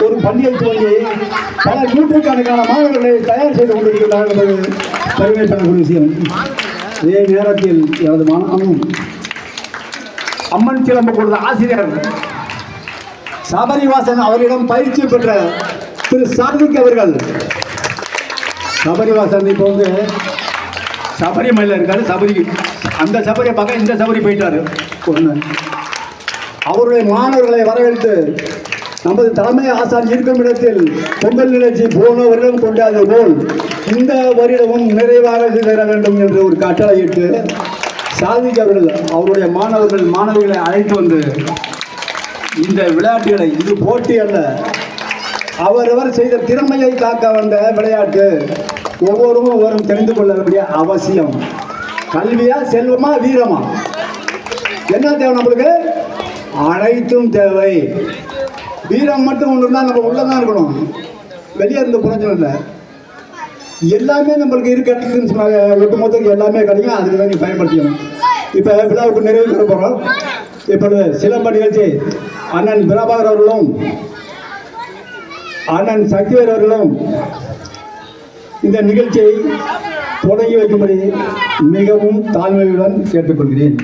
ஒரு பள்ளியை துவங்கி பல நூற்றுக்கணக்கான மாணவர்களை தயார் செய்து கொண்டிருக்கிறார் என்பது பெருமை பெறக்கூடிய விஷயம். இதே நேரத்தில் எனது மாணவனும் அம்மன் சிலம்பு கொடுத்த ஆசிரியர் சபரிவாசன் அவரிடம் பயிற்சி பெற்ற திரு சாத்விக் அவர்கள். சபரிவாசன் இப்போ வந்து சபரிமலையில் இருக்காரு. அந்த சபரியை பார்க்க இந்த சபரி போயிட்டாரு. ஒன்று அவருடைய மாணவர்களை வரவேற்று நமது தலைமை ஆசான் இருக்கும் இடத்தில் பொங்கல் நிகழ்ச்சி போன வருடம் கொண்டாது போல் இந்த வருடமும் நிறைவாக தர வேண்டும் என்று ஒரு கட்டளையிட்டு சாத்விக் அவர்கள் அவருடைய மாணவிகளை அழைத்து வந்து இந்த விளையாட்டுகளை, இது போட்டி அல்ல, அவரவர் செய்த திறமையை காக்க வந்த விளையாட்டு, ஒவ்வொருவரும் தெரிந்து கொள்ள வேண்டிய அவசியம். கல்வியா, செல்வமா, வீரமா, என்ன தேவை நம்மளுக்கு? அனைத்தும் தேவை. வீரம் மட்டும் ஒன்று தான் நம்ம உள்ளதான் இருக்கணும், வெளியே இருந்து புரிஞ்சம் இல்லை. எல்லாமே நம்மளுக்கு இருக்கிறதுன்னு சொன்னாங்க, ஒட்டுமொத்தம் எல்லாமே கிடைக்கும். அதுக்கு தான் நீ பயன்படுத்திக்கணும். இப்போ விழாவுக்கு நிறைவு பெற போகிறோம். இப்பொழுது சிலம்ப நிகழ்ச்சி அண்ணன் பிரபாகர் அவர்களும் அண்ணன் சக்திவேல் அவர்களும் இந்த நிகழ்ச்சியை தொடங்கி வைக்கும்படி மிகவும் தாழ்மையுடன் கேட்டுக்கொள்கிறேன்.